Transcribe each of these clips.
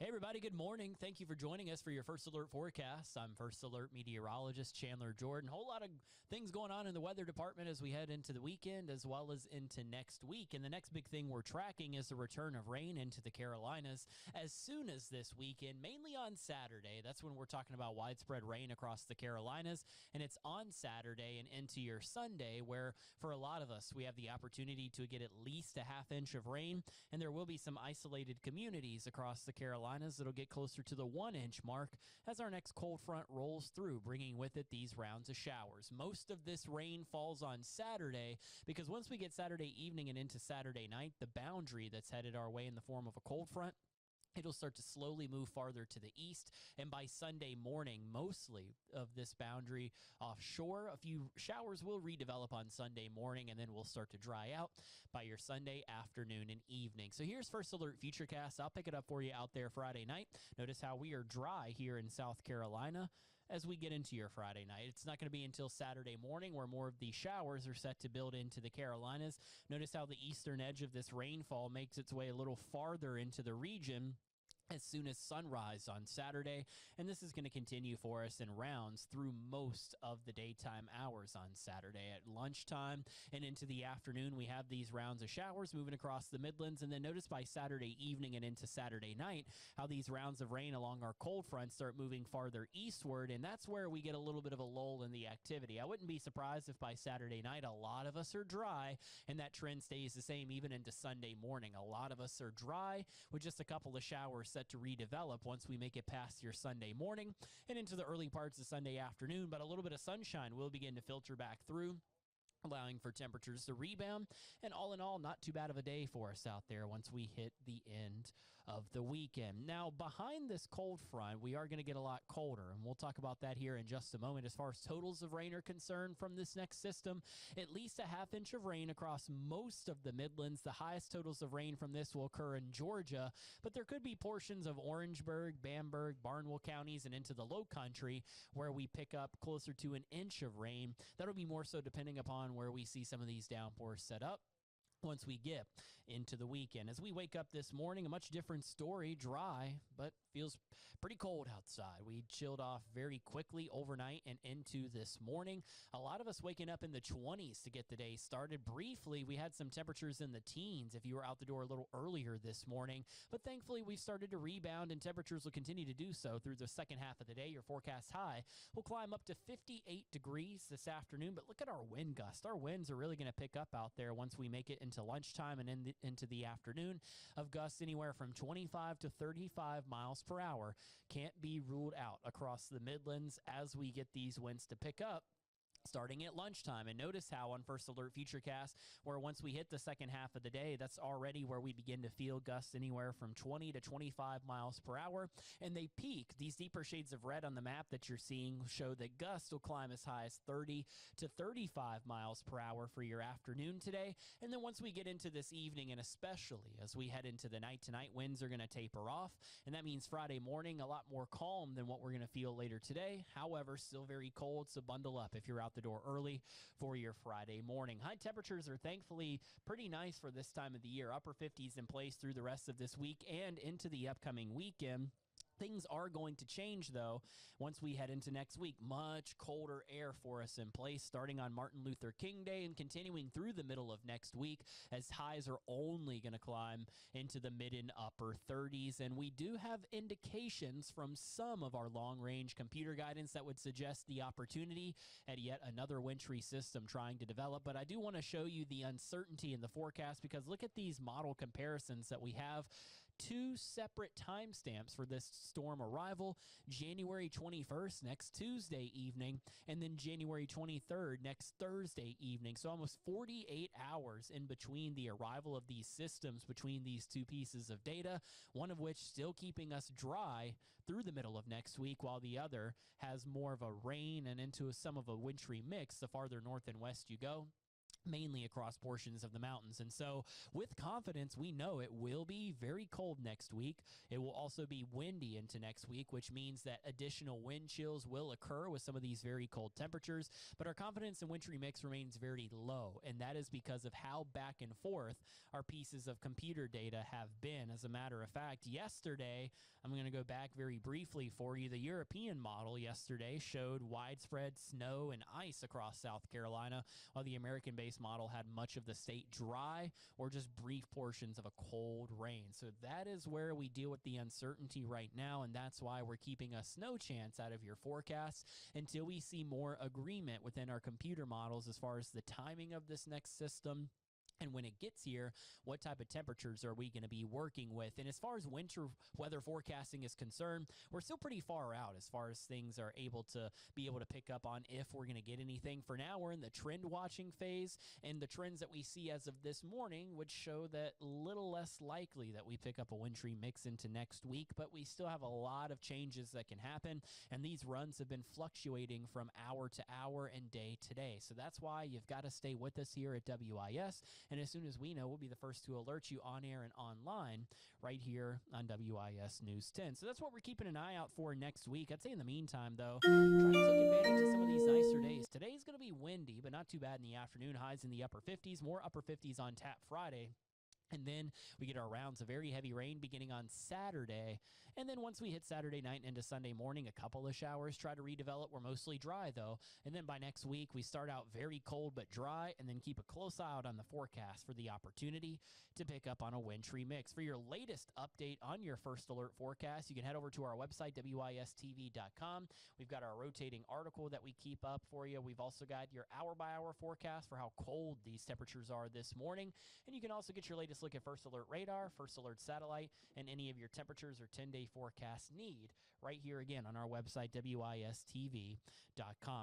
Hey, everybody, good morning. Thank you for joining us for your First Alert forecast. I'm First Alert meteorologist Chandler Jordan. Whole lot of things going on in the weather department as we head into the weekend as well as into next week. And the next big thing we're tracking is the return of rain into the Carolinas as soon as this weekend, mainly on Saturday. That's when we're talking about widespread rain across the Carolinas. And it's on Saturday and into your Sunday where, for a lot of us, we have the opportunity to get at least a half inch of rain. And there will be some isolated communities across the Carolinas that'll get closer to the 1 inch mark as our next cold front rolls through, bringing with it these rounds of showers. Most of this rain falls on Saturday because once we get Saturday evening and into Saturday night, the boundary that's headed our way in the form of a cold front, it'll start to slowly move farther to the east, and by Sunday morning, mostly of this boundary offshore. A few showers will redevelop on Sunday morning, and then we'll start to dry out by your Sunday afternoon and evening. So here's First Alert Futurecast. I'll pick it up for you out there Friday night. Notice how we are dry here in South Carolina as we get into your Friday night. It's not going to be until Saturday morning where more of the showers are set to build into the Carolinas. Notice how the eastern edge of this rainfall makes its way a little farther into the region as soon as sunrise on Saturday, and this is going to continue for us in rounds through most of the daytime hours on Saturday. At lunchtime and into the afternoon, we have these rounds of showers moving across the Midlands, and then notice by Saturday evening and into Saturday night how these rounds of rain along our cold front start moving farther eastward, and that's where we get a little bit of a lull in the activity. I wouldn't be surprised if by Saturday night a lot of us are dry, and that trend stays the same even into Sunday morning. A lot of us are dry with just a couple of showers set to redevelop once we make it past your Sunday morning and into the early parts of Sunday afternoon, but a little bit of sunshine will begin to filter back through, allowing for temperatures to rebound. And all in all, not too bad of a day for us out there once we hit the end of the weekend. Now, behind this cold front, we are going to get a lot colder, and we'll talk about that here in just a moment. As far as totals of rain are concerned from this next system, at least a half inch of rain across most of the Midlands. The highest totals of rain from this will occur in Georgia, but there could be portions of Orangeburg, Bamberg, Barnwell counties, and into the Low Country where we pick up closer to an inch of rain. That'll be more so depending upon where we see some of these downpours set up once we get into the weekend. As we wake up this morning, a much different story. Dry, but feels pretty cold outside. We chilled off very quickly overnight and into this morning. A lot of us waking up in the 20s to get the day started. Briefly, we had some temperatures in the teens if you were out the door a little earlier this morning, but thankfully we've started to rebound and temperatures will continue to do so through the second half of the day. Your forecast high will climb up to 58 degrees this afternoon, but look at our wind gust. Our winds are really going to pick up out there once we make it into lunchtime and into the afternoon, of gusts anywhere from 25 to 35 miles per hour. Can't be ruled out across the Midlands as we get these winds to pick up starting at lunchtime. And notice how on First Alert Futurecast, where once we hit the second half of the day, that's already where we begin to feel gusts anywhere from 20 to 25 miles per hour. And they peak. These deeper shades of red on the map that you're seeing show that gusts will climb as high as 30 to 35 miles per hour for your afternoon today. And then once we get into this evening, and especially as we head into the night tonight, winds are going to taper off. And that means Friday morning, a lot more calm than what we're going to feel later today. However, still very cold, so bundle up if you're out the door early for your Friday morning. High temperatures are thankfully pretty nice for this time of the year. Upper 50s in place through the rest of this week and into the upcoming weekend. Things are going to change, though, once we head into next week. Much colder air for us in place, starting on Martin Luther King Day and continuing through the middle of next week, as highs are only going to climb into the mid and upper 30s. And we do have indications from some of our long-range computer guidance that would suggest the opportunity at yet another wintry system trying to develop. But I do want to show you the uncertainty in the forecast, because look at these model comparisons that we have. Two separate timestamps for this storm arrival: January 21st, next Tuesday evening, and then January 23rd, next Thursday evening. So almost 48 hours in between the arrival of these systems, between these two pieces of data, one of which still keeping us dry through the middle of next week, while the other has more of a rain and into some of a wintry mix the farther north and west you go. mainly across portions of the mountains. And so with confidence, we know it will be very cold next week. It will also be windy into next week, which means that additional wind chills will occur with some of these very cold temperatures. But our confidence in wintry mix remains very low, and that is because of how back and forth our pieces of computer data have been. As a matter of fact, yesterday, I'm going to go back very briefly for you. The European model yesterday showed widespread snow and ice across South Carolina, while the American-based model had much of the state dry or just brief portions of a cold rain. So that is where we deal with the uncertainty right now, and that's why we're keeping a snow chance out of your forecast until we see more agreement within our computer models as far as the timing of this next system. And when it gets here, what type of temperatures are we going to be working with? And as far as winter weather forecasting is concerned, we're still pretty far out as far as things are able to pick up on if we're going to get anything. For now, we're in the trend watching phase, and the trends that we see as of this morning would show that little less likely that we pick up a wintry mix into next week, but we still have a lot of changes that can happen, and these runs have been fluctuating from hour to hour and day to day. So that's why you've got to stay with us here at WIS. And as soon as we know, we'll be the first to alert you on air and online right here on WIS News 10. So that's what we're keeping an eye out for next week. I'd say in the meantime, though, try to take advantage of some of these nicer days. Today's going to be windy, but not too bad in the afternoon. Highs in the upper 50s, more upper 50s on tap Friday. And then we get our rounds of very heavy rain beginning on Saturday. And then once we hit Saturday night and into Sunday morning, a couple of showers try to redevelop. We're mostly dry, though. And then by next week, we start out very cold but dry, and then keep a close eye out on the forecast for the opportunity to pick up on a wintry mix. For your latest update on your first alert forecast, you can head over to our website, WISTV.com. We've got our rotating article that we keep up for you. We've also got your hour-by-hour forecast for how cold these temperatures are this morning. And you can also get your latest look at First Alert Radar, First Alert Satellite, and any of your temperatures or 10-day forecast need right here again on our website, WISTV.com.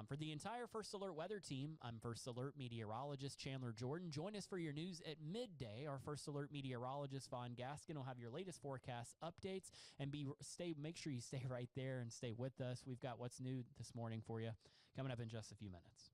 For the entire First Alert weather team, I'm First Alert meteorologist Chandler Jordan. Join us for your news at midday. Our First Alert meteorologist Vaughn Gaskin will have your latest forecast updates, and make sure you stay right there and stay with us. We've got what's new this morning for you coming up in just a few minutes.